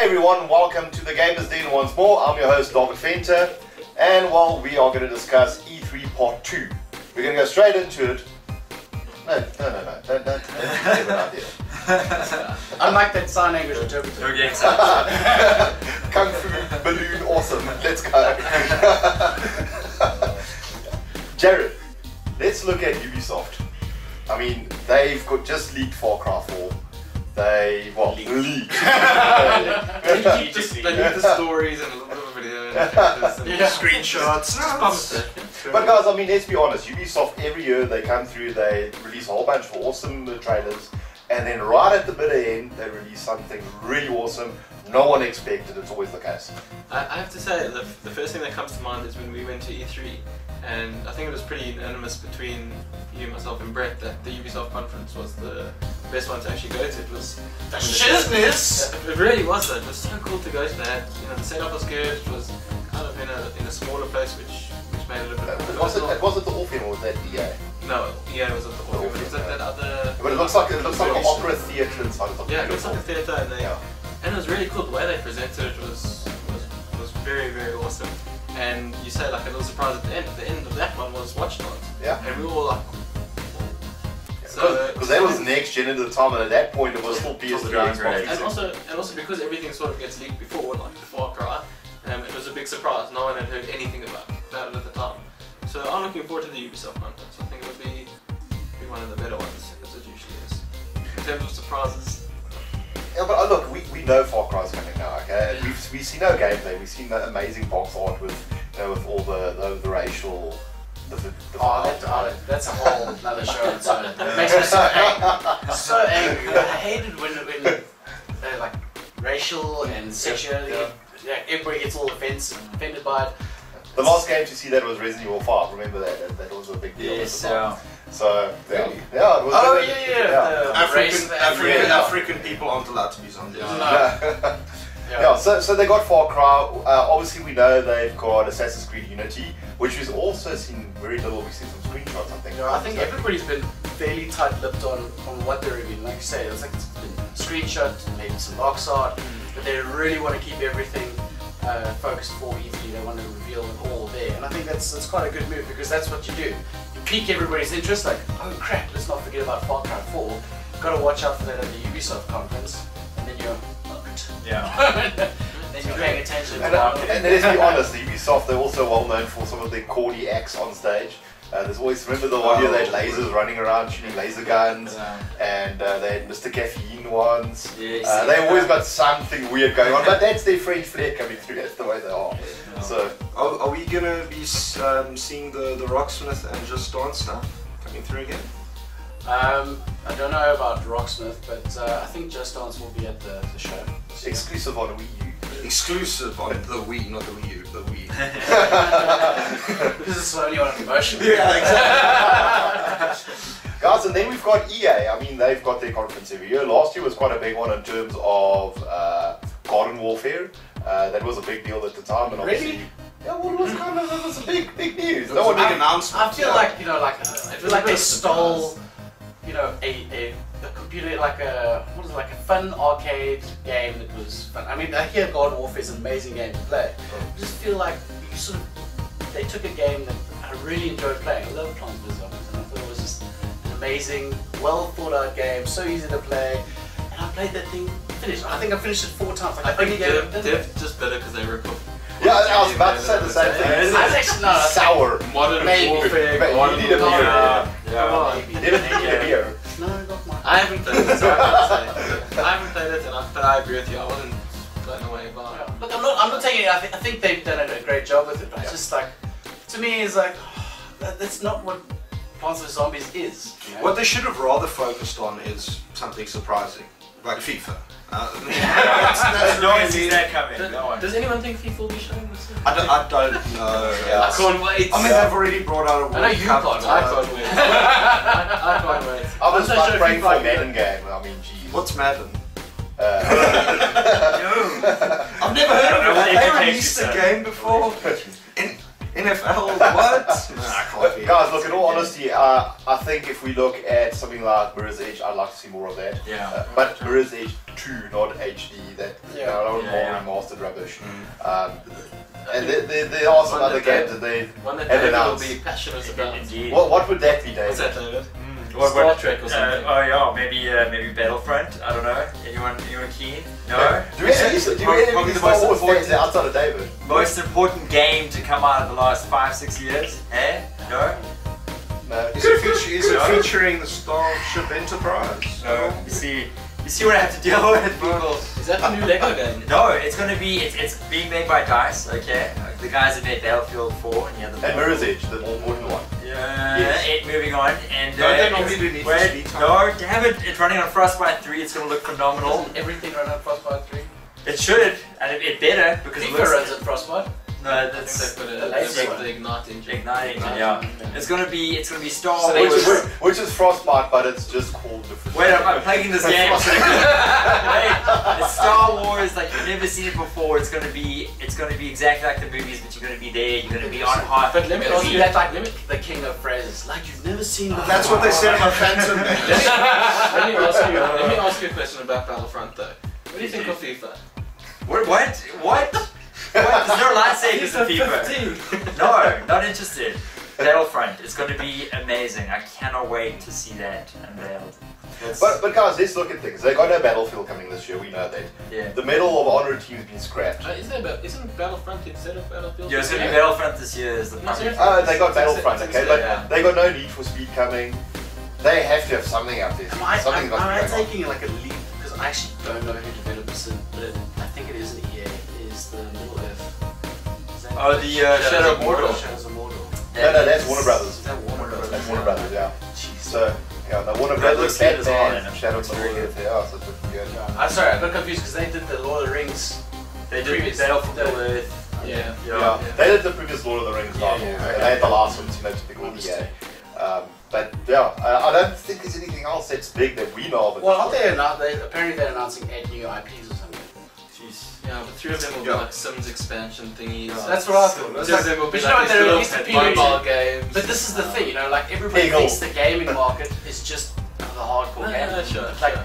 everyone, welcome to the Gamers Den once more. I'm your host David Venter, and well, we are going to discuss E3 Part 2. We're going to go straight into it. No, don't give an idea. Unlike that sign language interpreter. Okay. Kung Fu balloon, awesome. Let's go. Jared, let's look at Ubisoft. I mean, they've just leaked Far Cry 4. They leaked. They leak the stories and a little bit of a video and screenshots. But guys, I mean, let's be honest. Ubisoft, every year they come through, they release a whole bunch of awesome trailers, and then right at the bitter end, they release something really awesome. No one expected. It's always the case. I have to say, the first thing that comes to mind is when we went to E3, and I think it was pretty unanimous between you, myself, and Brett that the Ubisoft conference was the best one to actually go to. It was the shizness. It really was. It was so cool to go to that. You know, the setup was good. It was kind of in a smaller place, which made it a little bit. It wasn't the Orpheum, or was that EA? No, EA was at the Orpheum. It was at that other. But it looks like an opera theatre inside of the. Yeah, it looks like a theatre, and and it was really cool. The way they presented it was very, very awesome. And you say like a little surprise at the end. The end of that one was Watch Dogs. Yeah. And we were all like, because that was next gen at the time, and at that point it was still PS3 and Xbox. And also because everything sort of gets leaked before, like the Far Cry, it was a big surprise. No one had heard anything about it at the time. So I'm looking forward to the Ubisoft conference. I think it would be one of the better ones, as it usually is. In terms of surprises. Yeah, but look, we know Far Cry's coming now, okay? We've seen no gameplay. We've seen the amazing box art with with all the racial. That's a whole another show. It makes me so angry. So angry. I hated when like racial and sexuality. Yeah, everybody gets all offended by it. The last game to see that was Resident Evil 5. Remember that? That was a big deal. Yes, So it was. African people aren't allowed to be zombies. So they got Far Cry. Obviously, we know they've got Assassin's Creed Unity, which we've also seen very little. We've seen some screenshots, I think. I think everybody's been fairly tight-lipped on what they're reviewing. Like you say, it's been screenshot, maybe some box art, but they really want to keep everything focused for E3. They want to reveal it all there, and I think that's quite a good move because that's what you do. You pique everybody's interest, like, oh crap, let's not forget about Far Cry 4. Got to watch out for that at the Ubisoft conference, and then you're hooked. Yeah. Then you're paying attention. And let's be honest, the Ubisoft, they're also well known for some of their corny acts on stage. There's always, remember the one year they had lasers running around shooting laser guns, and they had Mr. Caffeine ones. They always got something weird going on, but that's their French flair coming through. That's the way they are. So, are we gonna be seeing the Rocksmith and Just Dance stuff coming through again? I don't know about Rocksmith, but I think Just Dance will be at the show. exclusive on Wii U. Exclusive on the Wii, not the Wii U, the Wii. This is only on a promotion. Yeah, exactly. Guys, and then we've got EA. I mean, they've got their conference every year. Last year was quite a big one in terms of Garden Warfare. That was a big deal at the time, and obviously, Really? yeah, well, it was a big news. No one big announcement. I feel like they stole, a computer, like a fun arcade game that was fun. I mean, I hear Garden Warfare is an amazing game to play. I just feel like they took a game that I really enjoyed playing. I love Plants vs Zombies, and I thought it was just an amazing, well thought out game, so easy to play. And I played that thing, finished. I think I finished it 4 times. Like, I think they're just better because they rip off. Yeah, I was about to say the same thing. I was actually not sour. Modern Warfare. But you need a beer. Come on. You need a beer. No, I got mine. I haven't played it, so I can't say. I haven't played it, but I agree with you. I wasn't blown away by it. Look, I'm not taking it. I think they've done a great job with it. But it's just like, to me, it's like that's not what Plants vs Zombies is. You know? What they should have rather focused on is something surprising, like FIFA. No one sees that coming. Does anyone think FIFA will be showing this? I don't know. I can't wait. I mean, they've already brought out a World I know you Cup. can't. I can't wait. I can't wait. I was like praying for a Madden game. I mean, geez. What's Madden? I've never heard of it. Have they released a game before? In NFL? What? Guys, look, in all honestly, I think if we look at something like Mirror's Edge, I'd like to see more of that. Yeah. But Mirror's Edge 2, not HD. That Yeah. not Yeah, more remastered rubbish. And there are some other games that they One that have David will announced. be passionate about. Indeed. What would that be, What's David? that, David? What- Star what- Trek or something. Oh yeah, maybe Battlefront. I don't know. Anyone keen? No. Do we have any Probably the Star most Wars important- games outside of David? Most important game to come out of the last 5-6 years? Eh? No. No. Is it No. featuring the Starship Enterprise? No. You see what I have to deal with, people. Is that the new Lego game? No, it's gonna be it's being made by DICE. Okay, the guys that made Battlefield 4 and the And Mirror's Edge, the more modern one. Yeah, Yes. moving on. And No, they it's- normally need wait, speed time. no, damn it! It's running on Frostbite 3. It's gonna look phenomenal. Doesn't everything run on Frostbite 3? It should, and it better because it FIFA looks. runs on Frostbite. No, I think that's they put the latest it one. the Ignite engine. igniting. Yeah, it's gonna be Star So they Wars. Which is Frostbite, but it's just called different. Wait, I'm playing this game. Wait, it's Star Wars like you've never seen it before. It's gonna be exactly like the movies, but you're gonna be there. You're gonna be on hot. But let me You're ask gonna you be that like the king of phrases, like you've never seen before. That's what they said about Phantom. let me ask you a question about Battlefront though. What do you think of FIFA? What? There's no lightsabers in FIFA. No, not interested. Battlefront. It's going to be amazing. I cannot wait to see that unveiled. But guys, let's look at things. They got no Battlefield coming this year. We know that. Yeah. The Medal of Honor team's been scrapped. Isn't Battlefront instead of Battlefield? Yeah, it's going to be Battlefront this year. Is the No, seriously. They got Battlefront, okay, but yeah. they got no Need for Speed coming. They have to have something out there. Am I Something's got to be going on. taking like a leap? Because I actually don't know who develops it, but I think it is an EA. Is the Middle Earth? Is that Oh, the Shadow of Mordor. Shadows of Mordor. No, that's Warner Brothers. Is that Warner Brothers? That's Warner Brothers, yeah. Jeez. So, yeah, the Warner That Brothers, looks good as well, Batman, and Shadow of looks very Mordor, good. yeah, so it's looking good. I'm sorry, I got confused because they did the Lord of the Rings. They did Previous- Battlefield the- Earth. Yeah. Yeah, they did the previous Lord of the Rings Yeah, novel, yeah, and they had the last ones, typical EA. But yeah, I don't think there's anything else that's big that we know of. Well, aren't they apparently they're announcing 8 new IPs or something. Jeez. Yeah, but 3 of them will be Yeah. like Sims expansion thingies. Yeah. That's what I thought. It was 2 of like- them will be but you know like what, they these released little the PUBG. mobile games. But this is the thing, like everybody Peggle. thinks the gaming market is just the hardcore game. Sure, Like, sure.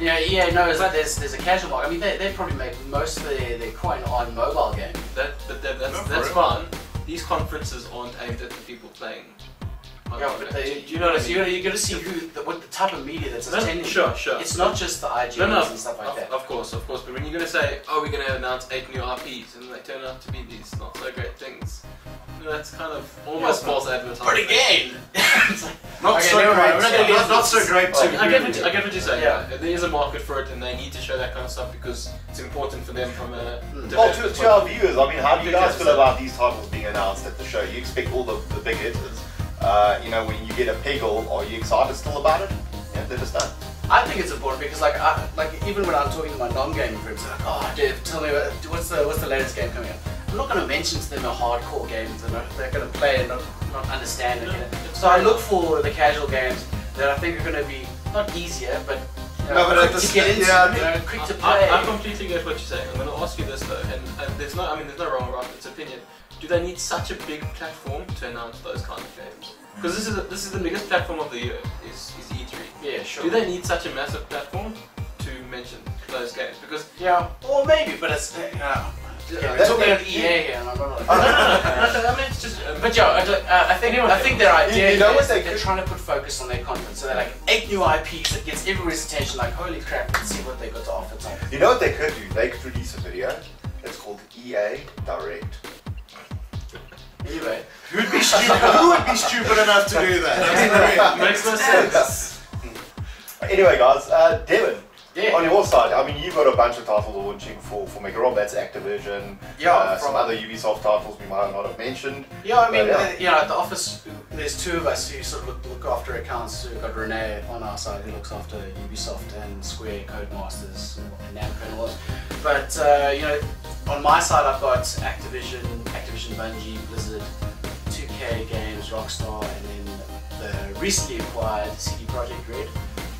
EA knows that there's a casual market. I mean, they probably make most of their coin on mobile games. That's for fine. These conferences aren't aimed at the people playing. Yeah, but Do you know what I mean? you're gonna see what the type of media that's attending. Sure. It's not just the IGNs No, and stuff like that. of course. But when you're gonna say, oh, we're gonna announce 8 new RPs, and they turn out to be these not so great things, that's kind of almost false advertising. But again, it's like, Not okay, so never mind, great. we're not gonna get Not so great Oh, to I get what you're saying. Yeah. Yeah. There is a market for it, and they need to show that kind of stuff because it's important for them from a. Well, to our viewers, I mean, how do you guys feel Yeah. about these titles being announced at the show? You expect all the big hitters. When you get a Peggle, are you excited still about it? Yeah, they're just done. I think it's important because like even when I'm talking to my non-gaming friends, they're like, oh, Dave, tell me what's the latest game coming out. I'm not going to mention to them a hardcore game they're going to play and not understand it. So I look for the casual games that I think are going to be not easier, but quick to get into, quick to play. I completely get what you're saying. I'm going to ask you this though, and there's no wrong or right. It's opinion. Do they need such a big platform to announce those kind of games? Because this is the biggest platform of the year. Is E3. Yeah, sure. Do they need such a massive platform to mention those games? Because or maybe, but it's we're talking about EA here, and I'm not. I mean, it's just. But I think their idea You know what is they they're could- trying to put focus on their content. So they're like 8 new IPs that gets everybody's attention. Like, holy crap, let's see what they got to offer. Time. You know what they could do? They could release a video. It's called EA Direct. Anyway, Who would be stupid enough to do that? Makes no sense. Anyway, guys, Devin, yeah. on your side, I mean, you've got a bunch of titles launching for Mega Rob. That's Activision. Some other Ubisoft titles we might not have mentioned. Yeah, I mean, But, at the office, there's 2 of us who sort of look after accounts. We've got Renee on our side who looks after Ubisoft and Square, Codemasters, and Namco and all that. But, on my side, I've got Activision, Bungie, Blizzard, 2K Games, Rockstar, and then the recently acquired CD Projekt Red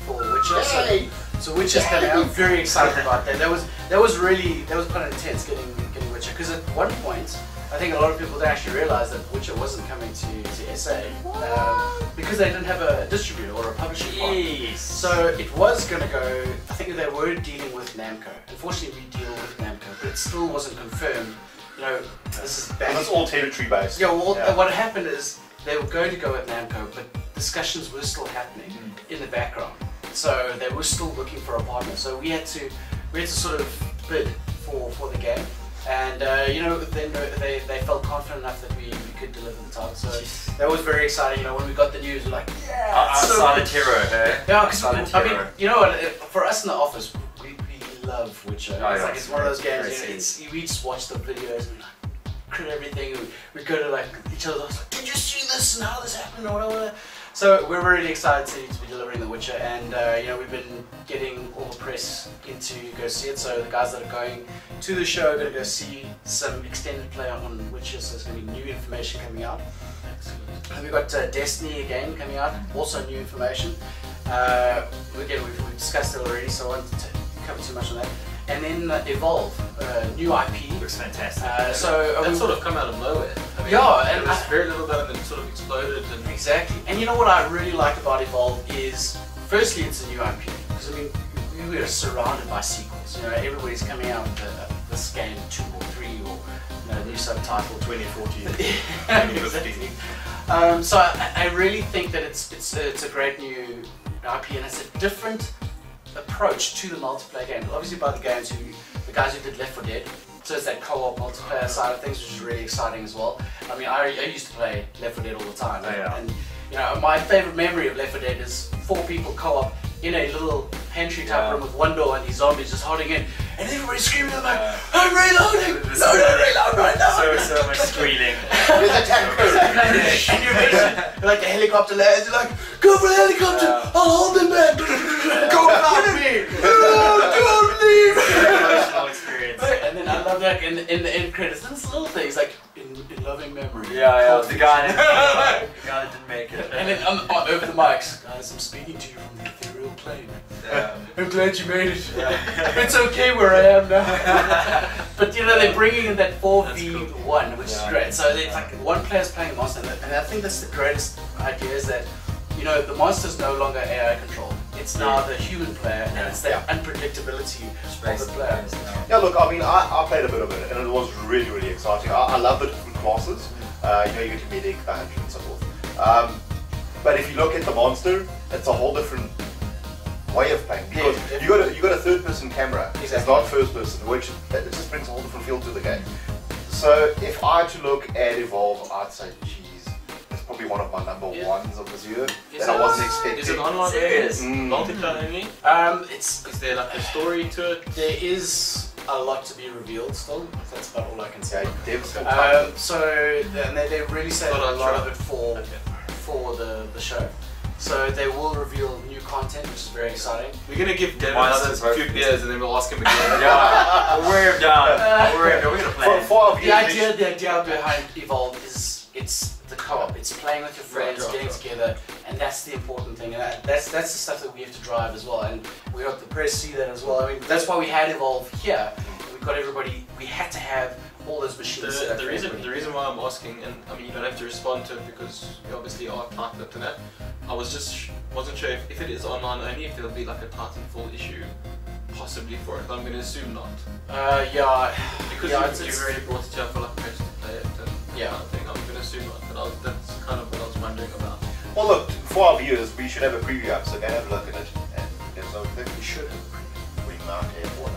for Witcher. Yay! So Witcher's coming out. I'm very excited about that. That was quite intense getting Witcher because at one point I think a lot of people didn't actually realize that Witcher wasn't coming to SA because they didn't have a distributor or a publishing partner. Yes. So it was going to go, I think they were dealing with Namco. Unfortunately, we deal with Namco, but it still wasn't confirmed. You know, this is back. And it's all territory based. Yeah, well, what happened is they were going to go with Namco, but discussions were still happening in the background. So they were still looking for a partner. So we had to sort of bid for the game. And you know, then they felt confident enough that we could deliver the title. So that was very exciting. You know, when we got the news, we're like, yeah, Silent Hero, hey? yeah, because I mean, you know what? For us in the office, we love Witcher. Oh, it's yeah, like it's one of those games. very We just watch the videos and like crit everything. We go to like each other. Like, did you see this and how this happened or whatever? So we're really excited to be delivering The Witcher, and you know, we've been getting all the press in to go see it. So the guys that are going to the show are going to go see some extended play on Witcher. So there's going to be new information coming out. And we've got Destiny again coming out, also new information. Again, we've discussed it already, so I won't cover too much on that. And then Evolve, new IP. Looks fantastic. So That sort of come out of nowhere. I mean, yeah, there and was very little about it, and it sort of exploded. And exactly. And you know what I really like about Evolve is, firstly, it's a new IP. Because I mean, we were surrounded by sequels. You know, everybody's coming out with this game 2 or 3 or you know, new subtitle 2014. exactly. So I really think that it's a great new IP, and it's a different approach to the multiplayer game. Obviously by the guys who did Left 4 Dead, so it's that co-op multiplayer side of things, which is really exciting as well. I mean, I used to play Left 4 Dead all the time, and you know, my favorite memory of Left 4 Dead is 4 people co-op in a little pantry type room with one door and these zombies just holding in, and everybody's screaming at the back, I'm reloading! No, reload right now! So much squealing. There's a tanker. And you're basically like the helicopter lads, you're like, go for the helicopter! I'll hold them back! Go without me! Don't leave! Emotional experience. And then I love that in the end credits, and it's little things like in loving memory. Yeah, the guy that didn't make it. And then over the mics, guys, I'm speaking to you from the ethereal plane. I'm glad you made it. It's okay where I am now. But you know, they're bringing in that 4v1, which is great. So it's like one player's playing a monster, and I think that's the greatest idea, is that, you know, the monster's no longer AI controlled. It's now the human player, and it's that unpredictability of the player. Yeah, look, I mean, I played a bit of it, and it was really, really exciting. I love the different classes. You know, you get your medic, the hunter, and so forth. But if you look at the monster, it's a whole different way of playing, because you got a third-person camera. Exactly. It's not first-person, which it just brings a whole different feel to the game. So if I had to look at Evolve, I'd say, geez, it's probably one of my number ones of this year that I wasn't expecting. Is it online? Serious? Multiplayer only? Is there like a story to it? There is a lot to be revealed still. That's about all I can say. Yeah, devs still typing. So and they really saved a lot of it for the show. So they will reveal new content, which is very exciting. We're gonna give Devin Monsters another 2 beers and then we'll ask him again. We're done. We're gonna play. The idea behind Evolve is it's the co-op. It's playing with your friends, getting together, and that's the important thing. And that's the stuff that we have to drive as well. And we hope the press see that as well. I mean, that's why we had Evolve here. We've got everybody. We had to have all those machines. The reason why I'm asking, and I mean you don't have to respond to it because you obviously are typed up to that. I wasn't sure if it is online only, if there'll be like a Titanfall issue possibly for it. But I'm going to assume not. Yeah. Because you've already brought it up for like press to play it. And yeah. I think I'm going to assume not. But that's kind of what I was wondering about. Well, look, for our viewers, we should have a preview up, so go have a look at it. And there's no thing we should have a preview. We might have one.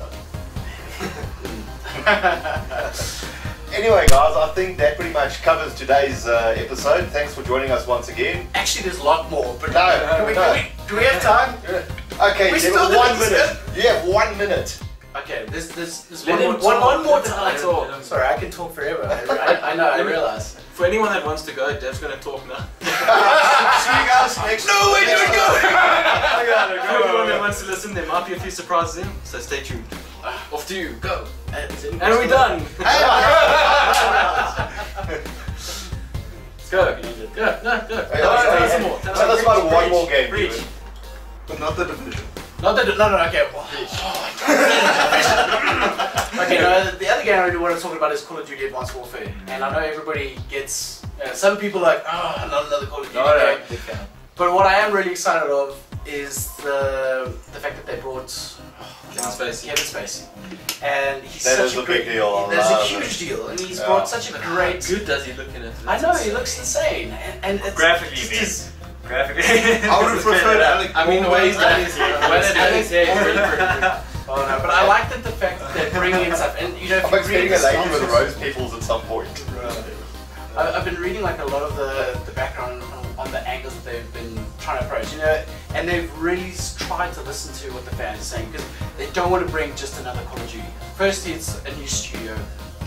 Anyway, guys, I think that pretty much covers today's episode. Thanks for joining us once again. Actually, there's a lot more, but No, do we have time? Okay, We there still was 1 didn't minute. You have 1 minute. Okay, there's Let him one more talk. time. Let him talk. Sorry, I can talk forever. I know, I realize. For anyone that wants to go, Dev's going to talk now. See you guys next. No, wait, next don't go. For anyone that wants to listen, there might be a few surprises in, so stay tuned. Off to you, go. And we're done. Let's go. Go. No, go. Tell us some more. Tell us about one more game. Reach. But not the division. No, okay. Okay, no, the other other game I really want to talk about is Call of Duty Advanced Warfare, and I know everybody gets. Some people are like, oh, not another Call of Duty game. big fan. But what I am really excited of is the fact that they brought Kevin Spacey. Kevin Spacey, and he's That such is a great big deal. That's a I love huge it. deal, and he's Yeah. brought such a How great. good does he look in it? I know he looks insane, and it's Graphically, just man. his- Graphically. I would have preferred Alec. I mean, the way he's done his hair, the way they done his hair is really pretty. Oh no, but I like that the fact that they're bringing in stuff, and you know, if I'm you expecting read a lady with synopsis- rose petals at some point. I've been reading like a lot of the background on the angles that they've been trying to approach, you know, and they've really tried to listen to what the fans are saying because they don't want to bring just another Call of Duty. Firstly, it's a new studio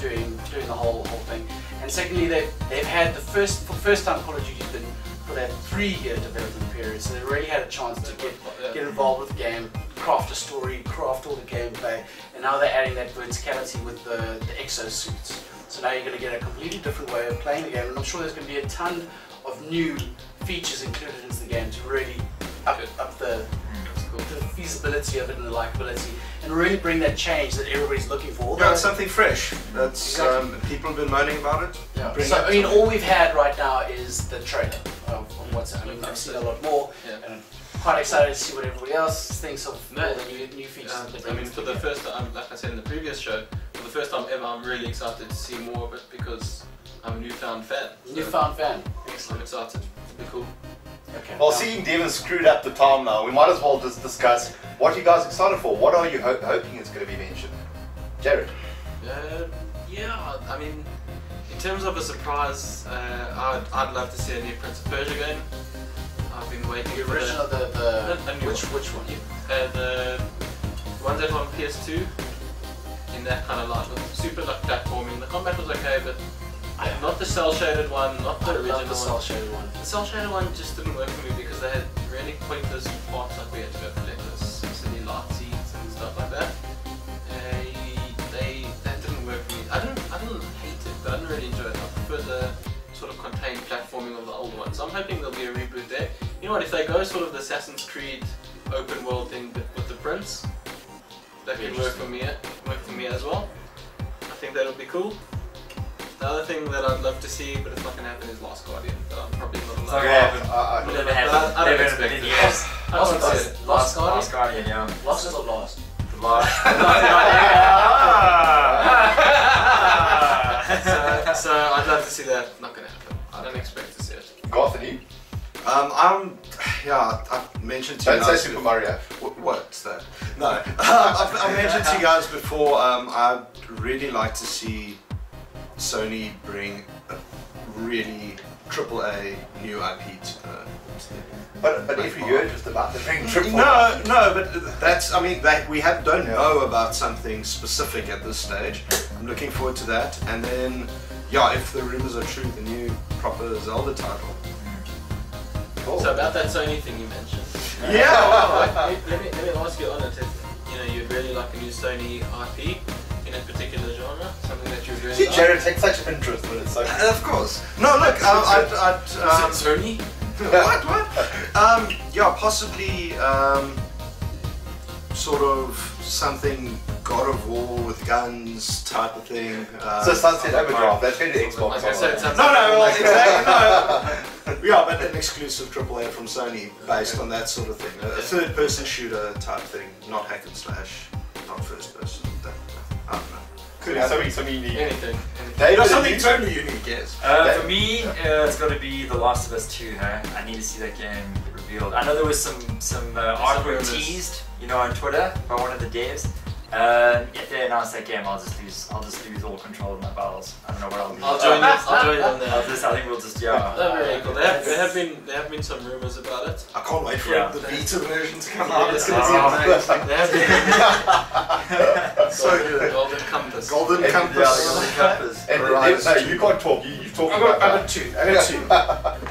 doing the whole thing, and secondly, they've had the first time Call of Duty's been for that 3-year development period, so they really had a chance to get involved with the game, craft a story, craft all the gameplay, and now they're adding that verticality with the exosuits. So now you're going to get a completely different way of playing the game, and I'm sure there's going to be a ton of new features included into the game to really up the feasibility of it and the likability, and really bring that change that everybody's looking for. Yeah, it's something fresh. That's Exactly. people have been moaning about it. Yeah. Bring So it I mean, to- all we've had right now is the trailer of what's. I mean, I've seen a lot more, Yeah. and I'm quite excited to see what everybody else thinks of No, all the new features. that they're I mean, bringing for to the game. first time, like I said in the previous show, for the first time ever, I'm really excited to see more of it because I'm a newfound fan. So Newfound fan. I'm Excellent. excited. It'll be cool. Okay. Well, seeing Devon screwed up the time now, we might as well just discuss what you guys are excited for. What are you hoping is going to be mentioned? Jared. Yeah, I mean, in terms of a surprise, I'd love to see a new Prince of Persia game. I've been waiting The for original, A new which one? the ones that were on PS2 in that kind of light with super like platforming. The combat was okay, but not the cell shaded one, not the I original love the one. cell shaded one. The cell shaded one just didn't work for me because they had really pointless parts like we had to go collect those silly light seeds and stuff like that. That didn't work for me. I didn't hate it, but I didn't really enjoy it. I prefer the sort of contained platforming of the older one. So I'm hoping there'll be a reboot there. You know what, if they go sort of the Assassin's Creed open world thing with the Prince, that could work for me as well. I think that'll be cool. The other thing that I'd love to see, but it's not going to happen, is Last Guardian. But I'm probably not It's not allowed. gonna happen. Yeah, Never but happened. I don't Never expect in it. years. I want to see it. Last Guardian, yeah. Lost or lost? The last. So I'd love to see that. Not going to happen. I don't expect to see it. Gothany. I've mentioned to you Don't say guys. Super Mario. What's that? No, I've mentioned to you guys before. I'd really like to see Sony bring a really AAA new IP to the. But if you're just about to bring triple. No, but that's. I mean, we don't know about something specific at this stage. I'm looking forward to that, and then, yeah, if the rumors are true, the new proper Zelda title. Cool. So about that Sony thing you mentioned. Yeah. Let me ask you on it. If you'd really like a new Sony IP in a particular genre, something that you'd really See, like. Jared takes such interest when it's so. Of course. No, look, I'd Sony? what? Yeah, possibly sort of something God of War with guns type of thing. So Sunset Overdrive, that's going to Xbox. Like I said, it sounds No, like- exactly. No. Yeah, but an exclusive AAA from Sony based on that sort of thing. A third-person shooter type thing, not hack and slash, not first person. I don't know. Could be something unique. Anything. David, Something totally unique, yes. For me, it's got to be The Last of Us 2. Huh? I need to see that game revealed. I know there was some artwork rumors. teased, on Twitter by one of the devs. If they announce that game, I'll just lose all control of my battles. I don't know what I'll do. I'll join you on I that. think we'll just That'd be really cool. There have been some rumors about it. I can't wait for Yeah. the beta version to come Yeah, out. It's going to be amazing. There have been So good. Golden Compass. Golden And- Compass. And Right. no, you can't talk. You talk I about got two.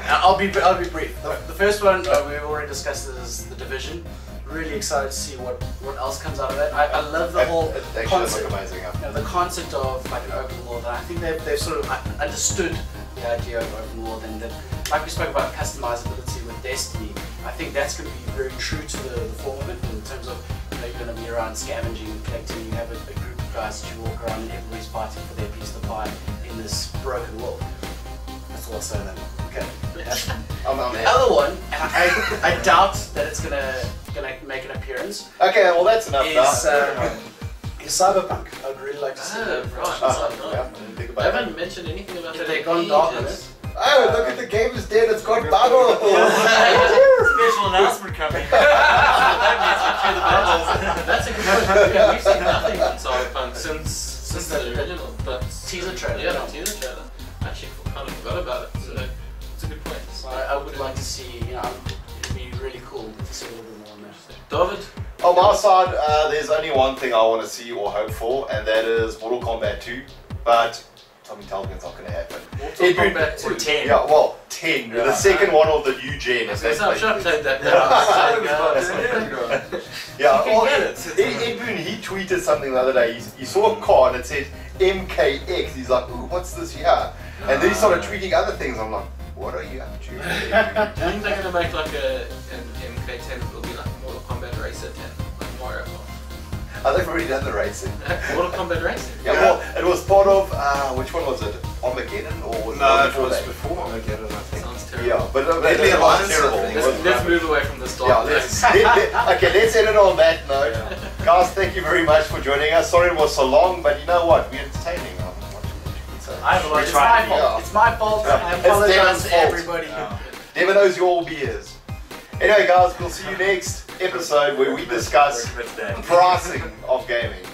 I'll be brief. The first one we've already discussed is The Division. Really excited to see what else comes out of that. I love the whole It actually does concept. look amazing. Yeah. The concept of like an open world, and I think they've sort of understood the idea of open world, and that, like we spoke about customizability with Destiny, I think that's going to be very true to the form of it in terms of you're going to be around scavenging and collecting. You have a group of guys that you walk around and everybody's fighting for their piece of the pie in this broken world. That's all I'll say then. Okay. That's I'm the in. other one, and I doubt that it's gonna make an appearance. Okay, well that's enough Is Cyberpunk. I'd really like to see that. Right. Yeah, I didn't think I about it. haven't mentioned anything about If that. they're in gone dark on ages. Oh, look at the game is dead. It's got bubbles. Special announcement coming. That's a good point. Yeah, we've seen nothing on Cyberpunk since the original, but Teaser trailer. yeah, the teaser trailer. I actually kind of forgot about it, so it's a good point. So I would like to see, it'd be really cool to see a little bit more on that. David, On my side, there's only one thing I want to see or hope for, and that is Mortal Kombat 2. But something tells me it's not going to happen. Mortal It would- Kombat 2. Or 10. Yeah, well, 10. The second one of the new gen. if they I'm play- sure I played that. Yeah, You can well, get it. Ed Boon, he tweeted something the other day. He saw a car and it said MKX. He's like, ooh, what's this here? And then he started tweeting other things. I'm like, what are you up to? Do you think they're gonna make like an MK10 that will be like Mortal Kombat Racer 10, like Mario Kart? They've already done the racing. Mortal Kombat Racing? Yeah, well, it was part of, which one was it? Armageddon or was No, it it before was that? before Armageddon, I think. Sounds terrible. Yeah, but Deadly it was Alliance, terrible. I think. It was Let's rubbish. move away from this Yeah, dark. okay, let's end it on that note. Guys, thank you very much for joining us. Sorry it was so long, but you know what? We're entertaining. I apologize. It's tried, my fault. yeah. It's my fault. Yeah. I It's apologize Devin's to fault. everybody. Devin knows your beers. Anyway, guys, we'll see you next episode where we discuss Recommit that. pricing of gaming.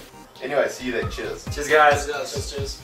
Anyway, see you then. Cheers. Cheers, guys. Cheers.